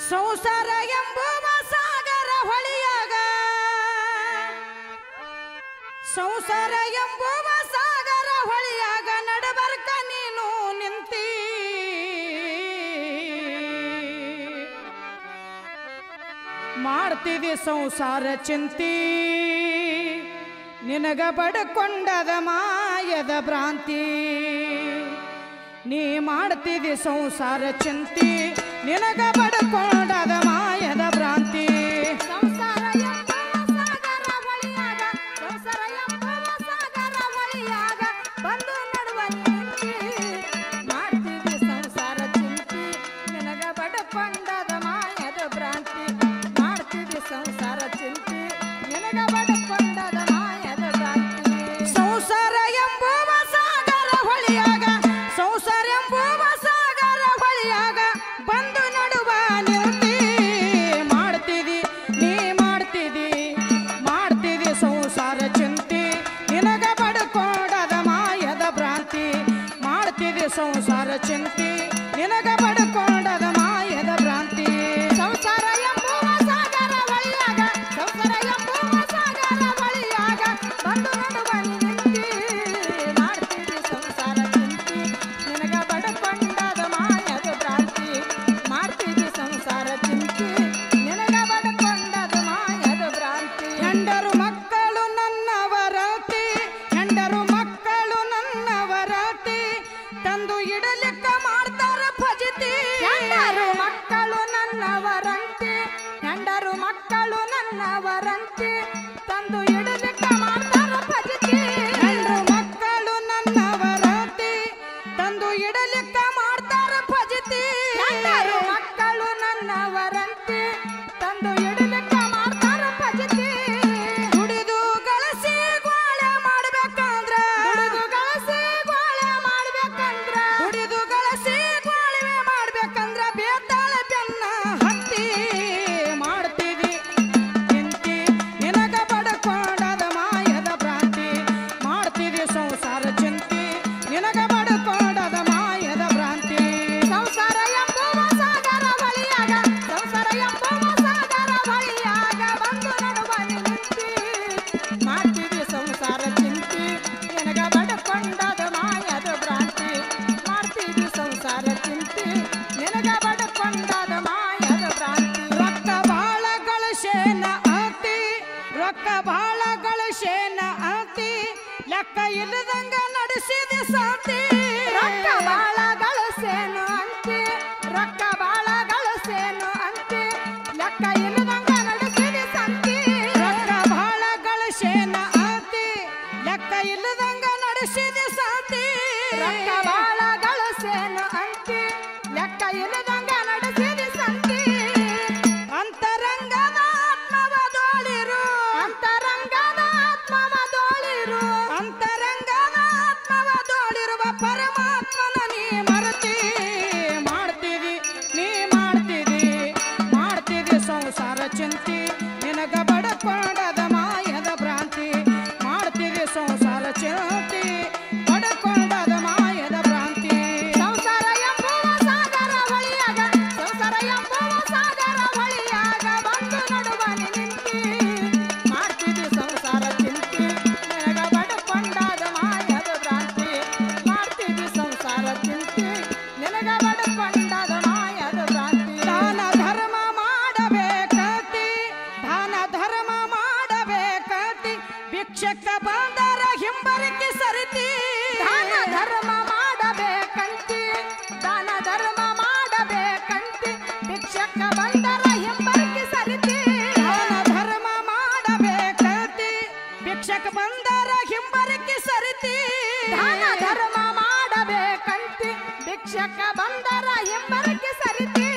ಸಂಸಾರ ಎಂಬುವ ಸಾಗರ ಹೊಳಿಯಾಗ ಸಂಸಾರ ಎಂಬುವ ಸಾಗರ ಹೊಳಿಯಾಗ ನಡಬರ್ಕ ನೀನು ನಿಂತಿ ಮಾಡ್ತಿದಿ ಸಂಸಾರ ಚಿಂತಿ ನಿನಗ ಬಡಕೊಂಡದ ಮಾಯದ ಭ್ರಾಂತಿ ನೀ ಮಾಡ್ತಿದಿ ಸಂಸಾರ ಚಿಂತಿ ನಿನಗ ಬಡಕೊಂಡದ ಮಾಯದ ಭ್ರಾಂತಿ ಸಂಸಾರ ಎಂಬುವ ಸಾಗರ ಹೊಳಿಯಾಗ ಸಂಸಾರ ಎಂಬುವ ಸಾಗರ ಹೊಳಿಯಾಗ ಬಂದು ನಡುವ ನಿಂತಿ ಮಾಡ್ತಿದಿ ಸಂಸಾರ ಚಿಂತಿ ನಿನಗ ಬಡಕೊಂಡದ ಮಾಯದ ಭ್ರಾಂತಿ ಮಾಡ್ತಿದಿ ಸಂಸಾರ ಚಿಂತಿ ನಿನಗ ಬಡಕೊಂಡದ ಮಾಯದ ಭ್ರಾಂತಿ ಸಂಸಾರ ಎಂಬುವ ಸಾಗರ ಹೊಳಿಯಾಗ ಸಂಸಾರ ಎಂಬುವ ಸಾಗರ ಹೊಳಿಯಾಗ ಬಂದು ನಡುವ ನಿಂತಿ ಮಾಡ್ತಿದಿ ನೀ ಮಾಡ್ತಿದಿ ಸಂಸಾರ ಚಿಂತಿ ನಿನಗ ಬಡಕೊಂಡದ ಮಾಯದ ಭ್ರಾಂತಿ ಮಾಡ್ತಿದಿ ಸಂಸಾರ ಚಿಂತಿ ನಿನಗ ಬಡಕೊಂಡದ ಮಾಯದ ಭ್ರಾಂತಿ ಸಂಸಾರ ಎಂಬುವ ಸಾಗರ ಹೊಳಿಯಾಗ ಸಂಸಾರ ಎಂಬುವ ಸಾಗರ ಹೊಳಿಯಾಗ ಬಂದು ನಡುವ ನಿಂತಿ ಮಾಡ್ತಿದಿ ಸಂಸಾರ ಚಿಂತಿ ನಿನಗ ಬಡಕೊಂಡದ ಮಾಯದ ಭ್ರಾಂತಿ ಮಾಡ್ತಿದಿ ಸಂಸಾರ ಚಿಂತಿ ನಿನಗ ಬಡಕೊಂಡದ ಮಾಯದ ಭ್ರಾಂತಿ ಹೆಂಡರು ಮಕ್ಕಳು ನನ್ನವರತಿ ಹೆಂಡರು ಮಕ್ಕಳು ನನ್ನವರತಿ ತಂದು ಇಡಲಿಕ್ಕ ಮಾಡ್ತಾರ ಫಜಿತಿ ಹೆಂಡರು ಮಕ್ಕಳು ನನ್ನವರಂತೆ ಹೆಂಡರು ಮಕ್ಕಳು ನನ್ನವರಂತೆ ತಂದು ಇಡಲಿಕ್ಕ ಮಾಡ್ತಾರ ಭಜಿತಿ ಹೆಂಡ್ರು ಮಕ್ಕಳು ನನ್ನವರತಿ ತಂದು ಇಡಲಿಕ್ಕ ಮಾಡ್ತಾರ ಫಜಿತಿ ಹೆಂಡರು ಮಕ್ಕಳು ನನ್ನವರಂತೆ ತಂದು ಇಡಲಿಕ್ಕ ಮಾಡ್ತಾರ ಭಜಿತಿ ದುಡಿದು ಗಳಿಸಿ ಗೋಳೆ ಮಾಡ್ಬೇಕಂದ್ರ ದುಡಿದು ಗಳಿಸಿ ಗೋಳೆ ಮಾಡ್ಬೇಕಂದ್ರ ದುಡಿದು ಗಳಿಸಿ ಗೋಳೆ ಮಾಡ್ಬೇಕಂದ್ರ ಬೇತಾಳ ಬೆನ್ನ ಹತ್ತಿ ಮಾಡ್ತಿದಿ ಚಿಂತಿ ನಿನಗ ಬಡಕೊಂಡದ ಮಾಯದ ಭ್ರಾಂತಿ ಮಾಡ್ತಿದಿ ಸಂಸಾರ ಚಿಂತಿ ನಿನಗ ಬಡಕೊಂಡದ ಮಾಯದ ಭ್ರಾಂತಿ ಸಂಸಾರ ಎಂಬುವ ಸಾಗರ ಹೊಳಿಯಾಗ ಸಂಸಾರ ಎಂಬುವ ಸಾಗರ ಹೊಳಿಯಾಗ ಬಂದು ನಡುವ ನಿಂತಿ ಮಾಡ್ತಿದಿ ಸಂಸಾರ ಚಿಂತಿ ನಿನಗ ಬಡಕೊಂಡದ ಮಾಯದ ಭ್ರಾಂತಿ ಮಾಡ್ತಿದಿ ಸಂಸಾರ ಚಿಂತಿ ನಿನಗ ಬಡಕೊಂಡದ ಮಾಯದ ಭ್ರಾಂತಿ ರೊಕ್ಕ ಬಾಳ ಗಳಸೇನ ಅತಿ ರೊಕ್ಕ ಬಾಳ ಗಳಸೇನ ಅತಿ ಲೆಕ್ಕ ಇಲ್ಲದಂಗ ನಡೆಸಿದ ಸಾತಿ ರೊಕ್ಕ ಬಾಳ ಗಳಿಸೇನು ಅಂತೆ ರೊಕ್ಕ ಬಾಳ ಗಳಿಸೇನು ಅಂತೆ ಲೆಕ್ಕ ಇಲ್ಲದಂಗ ನಡೆಸಿದಿ ಸಂತಿ ರೊಕ್ಕ ಬಾಳ ಗಳಸೇನ ಅತಿ ಲೆಕ್ಕ ಇಲ್ಲದಂಗ ನಡೆಸಿದ ಸಾತಿ ರೊಕ್ಕ ಬಾಳ ಗಳಿಸೇನು ಅಂತೆ ಲೆಕ್ಕ ಇಲ್ಲದಂಗ ನಡೆಸಿದಿ ಸಂತಿ ಅಂತರಂಗದ ಆತ್ಮವದೋಳಿರು ಅಂತರಂಗದ ಆತ್ಮವದೋಳಿರು ಅಂತರಂಗದ ಆತ್ಮವದೋಳಿರುವ ಪರಮಾತ್ಮನ ನೀ ಮರತಿ ಮಾಡ್ತಿದಿ ನೀ ಮಾಡ್ತಿದಿ ಸಂಸಾರ ಚಿಂತಿ ನಿನಗ ಬಡಕೊಂಡದ ಮಾಯದ ಭ್ರಾಂತಿ ಮಾಡ್ತಿದಿ ಸಂಸಾರ ಚಿಂತಿ ಬಡಕೊಂಡದ ಮಾಯದ ಭ್ರಾಂತಿ ಸಂಸಾರ ಎಂಬುವ ಸಾಗರ ಹೊಳಿಯಾಗ ಸಂಸಾರ ಎಂಬುವ ಸಾಗರ ಹೊಳಿಯಾಗ ಬಂದು ನಡುವ ನಿಂತಿ ಮಾಡ್ತಿದಿ ಸಂಸಾರ ಚಿಂತಿ ನಿನಗ ಬಡಕೊಂಡದ ಮಾಯದ ಭ್ರಾಂತಿ ಮಾಡ್ತಿದಿ ಸಂಸಾರ ಚಿಂತಿ ನಿನಗ ಬಡಕೊಂಡದ ಮಾಯದ ಭ್ರಾಂತಿ ದಾನ ಧರ್ಮ ಮಾಡಿ ಬಂದರ ಹಿಂಬರ್ಕಿ ಸರಿತಿ ದಾನ ಧರ್ಮ ಮಾಡಬೇಕಂತಿ ಭಿಕ್ಷಕ ಬಂದರ ಹಿಂಬರಕ್ಕೆ ಸರಿತಿ ದಾನ ಧರ್ಮ ಮಾಡಬೇಕಂತಿ ಭಿಕ್ಷಕ ಬಂದರ ಹಿಂಬರ್ಕಿ ಸರಿತಿ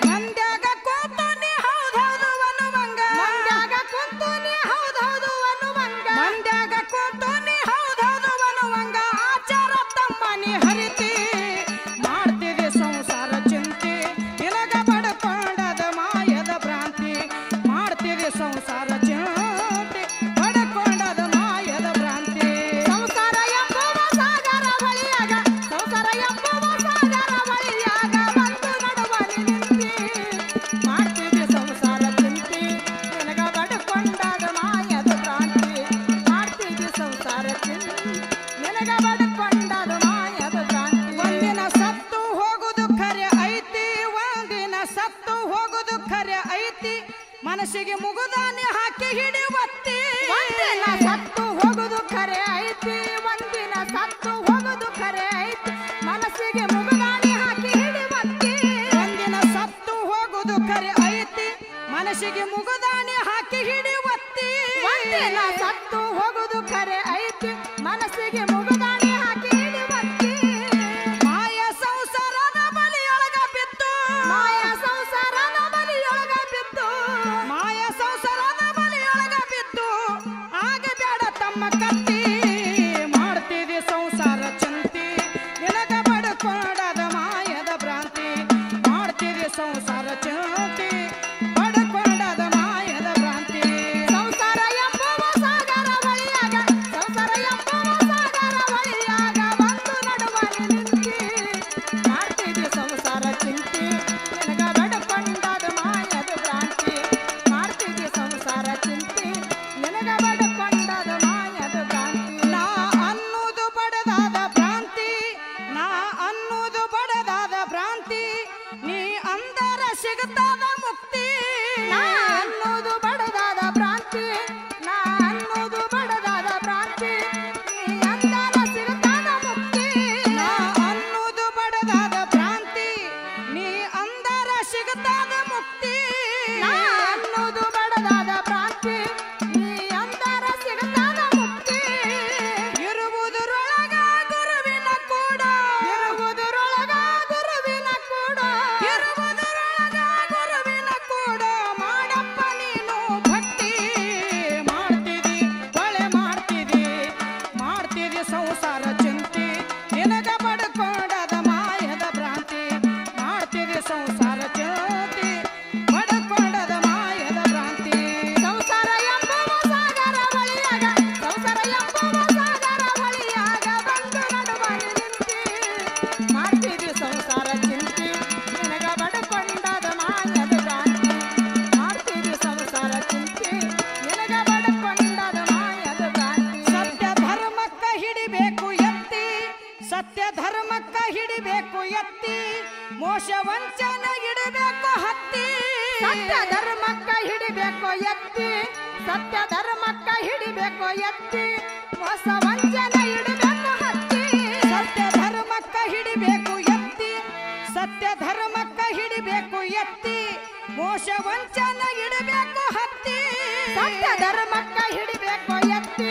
ಮಂದ್ಯಾಗ ಕೂತು ನೀ ಹೌದೌದು ಅನ್ನುವಂಗ ಮಂದ್ಯಾಗ ಕುಂತು ನೀ ಹೌದೌದು ಅನ್ನುವಂಗ ಮಂದ್ಯಾಗ ಕೂತು ನೀ ಹೌದೌದು ಅನ್ನುವಂಗ ಆಚಾರ ತಮ್ಮ ನೀ ಹರಿತಿ ಮಾಡ್ತಿದೆ ಸಂಸಾರ ಚಿಂತೆ ನಿನಗ ಬಡಕೊಂಡದ ಮಾಯದ ಭ್ರಾಂತಿ ಮಾಡ್ತಿದೆ ಸಂಸಾರ ಚಿಂತೆ ಬಡಕೊಂಡದ ಮಾಯದ ಭ್ರಾಂತಿ ಸಂಸಾರ ಎಂಬುವ ಸಾಗರ ಬಳಿಯಾಗ ಸಂಸಾರ ಎಂಬುವ ಸಾಗರ ಬಳಿಯಾಗ ಬಂದು ನಡುವಲಿ ನಿಂತಿ ಮಾಡ್ತಿದ್ದೆ ಸಂಸಾರ ಚಿಂತಿ ನಿನಗ ಬಡ್ಕೊಂಡಾದ ಮಾಯದ ಭ್ರಾಂತಿ ಮಾಡ್ತಿದ್ದೆ ಸಂಸಾರ ಚಿಂತಿ ನಿನಗ ಬಡ್ಕೊಂಡಾದ ಮಾಯದ ಭ್ರಾಂತಿ ಒಂದಿನ ಸತ್ತು ಹೋಗುದು ಖರೆ ಐತಿ ಒಂದಿನ ಸತ್ತು ಹೋಗುದು ಖರೆ ಐತಿ ಮನಸ್ಸಿಗೆ ಮುಗುದಾನೆ ಹಾಕಿ ಹಿಡಿವತ್ತಿ ಒಂದಿನ ಸತ್ತು ಹೋಗುದು ಖರೆ ಐತಿ ಒಂದಿನ ಸತ್ತು ಹೋಗುದು ಖರೆ ಐತಿ ಮನಸ್ಸಿಗೆ ಮುಗುದಾಣಿ ಹಾಕಿ ಹಿಡಿವತ್ತಿ ಒಂದಿನ ಸತ್ತು ಹೋಗುದು ಖರೆ ಐತಿ ಮನಸ್ಸಿಗೆ ಮುಗುದಾನೆ ಹಾಕಿ ಹಿಡಿವತ್ತಿ ಒಂದಿನ ಸತ್ತು ಹೋಗುದು ಖರೆ ಐತಿ ಮನಸ್ಸಿಗೆ ಮುಗುದಾಣಿ ಹಾಕಿ ಹಿಡಿವತ್ತಿ ಮಾಯ ಸಂಸಾರದ ಬಲಿಯೊಳಗ ಬಿತ್ತು ಮಾಯ ಸಂಸಾರದ ಬಲಿಯೊಳಗ ಬಿದ್ದು ಮಾಯ ಸಂಸಾರದ ಬಲಿಯೊಳಗ ಬಿದ್ದು ಆಗ ಬೇಡ ತಮ್ಮ ಕತ್ತಿ ಮಾಡ್ತಿದೆ ಸಂಸಾರ ಚಿಂತಿ ನಿನಗ ಬಡಕೊಂಡದ ಮಾಯದ ಭ್ರಾಂತಿ ಮಾಡ್ತಿದೆ ಸಂಸಾರ ಚಿಂತಿ ಬಡಕೊಂಡದ ಮಾಯದ ಭ್ರಾಂತಿ ಸಂಸಾರ ಎಂಬುವ ಸಾಗರ ಬಳಿಯಾಗ ಸಂಸಾರ ಎಂಬುವ ಸಾಗರ ಬಳಿಯಾಗ ಬಂದು ನಡುವಲಿ ನಿಂತಿ ಮಾಡ್ತಿದ್ದೆ ಸಂಸಾರ ಚಿಂತಿ ನಿನಗ ಬಡಕೊಂಡಾದ ಮಾಯದ ಭ್ರಾಂತಿ ಮಾಡ್ತಿದ್ದೆ ಸಂಸಾರ ಚಿಂತಿ ನಿನಗ ಬಡಕೊಂಡಾದ ಮಾಯದ ಭ್ರಾಂತಿ ನಾ ಅನ್ನುವುದು ಬಡದಾದ ಭ್ರಾಂತಿ ನಾ ಅನ್ನುವುದು ಬಡದಾದ ಭ್ರಾಂತಿ ನೀ ಅಂದರ ಸಿಗುತ್ತಾದ ಮುಕ್ತಿ ನಾ ಅನ್ನೋದು ಬಡದಾದ ಭ್ರಾಂತಿ ನಾ ಅನ್ನೋದು ಬಡದಾದ ಭ್ರಾಂತಿ ನೀ ಅಂದರ ಸಿಗುತ್ತಾದ ಮುಕ್ತಿ ನಾ ಅನ್ನುವುದು ಬಡದಾದ ಭ್ರಾಂತಿ ನೀ ಅಂದರ ಸಿಗುತ್ತಾದ ಮುಕ್ತಿ ನಾ ಅನ್ನೋದು ಬಡದಾದ ಭ್ರಾಂತಿ ನೀ ಅಂದರ ಸಿಗುತ್ತಾದ ಮುಕ್ತಿ ಇರುವುದರೊಳಗ ಗುರುವಿನ ಕೂಡ ಇರುವುದರೊಳಗ ಗುರುವಿನ ಕೂಡ ಇರುವುದರೊಳಗ ಗುರುವಿನ ಕೂಡ ಮಾಡಪ್ಪ ನೀನು ಭಕ್ತಿ ಮಾಡ್ತಿದಿ ಒಳ್ಳೆ ಮಾಡ್ತಿದಿ ಮಾಡ್ತಿದಿ ಸಂಸಾರ ಚಿಂತಿ ನಿನಗ ಬಡ್ಕೊಂಡದ ಮಾಯದ ಭ್ರಾಂತಿ ಮಾಡ್ತಿದಿ ಸಂಸಾರ ಚಿಂತಿ ಬಡ್ಕೊಂಡದ ಮಾಯದ ಭ್ರಾಂತಿ ಸಂಸಾರ ಎಂಬುವ ಸಾಗರ ಬಳಿಯಾಗ ಸಂಸಾರ ಎಂಬುವ ಸಾಗರ ಬಳಿಯಾಗ ಬಂದು ನಡುವಲಿ ನಿಂತಿ ಮಾಡ್ತಿದ್ದೆ ಸಂಸಾರ ಚಿಂತಿ ನಿನಗ ಬಡಕೊಂಡಾದ ಮಾಯದ ಭ್ರಾಂತಿ ಮಾಡ್ತಿದ್ದೆ ಸಂಸಾರ ಚಿಂತಿ ನಿನಗ ಬಡಕೊಂಡಾದ ಮಾಯದ ಭ್ರಾಂತಿ ಸತ್ಯ ಧರ್ಮಕ್ಕ ಹಿಡಿಬೇಕು ಎತ್ತಿ ಸತ್ಯ ಧರ್ಮಕ್ಕ ಹಿಡಿಬೇಕು ಎತ್ತಿ ಮೋಸ ವಂಚನ ಇಡಬೇಕು ಹತ್ತಿ ಸತ್ಯ ಧರ್ಮಕ್ಕ ಹಿಡಿಬೇಕು ಎತ್ತಿ ಸತ್ಯ ಧರ್ಮಕ್ಕ ಹಿಡಿಬೇಕು ಎತ್ತಿ ಮೋಸ ವಂಚನೆ ಇಡಬೇಕು ಹತ್ತಿ ಸತ್ಯ ಧರ್ಮಕ್ಕ ಹಿಡಿಬೇಕು ಎತ್ತಿ ಸತ್ಯ ಧರ್ಮಕ್ಕ ಹಿಡಿಬೇಕು ಎತ್ತಿ ಮೋಸ ವಂಚನ ಇಡಬೇಕು ಹತ್ತಿ ಸತ್ಯ ಧರ್ಮಕ್ಕ ಹಿಡಿಬೇಕು ಎತ್ತಿ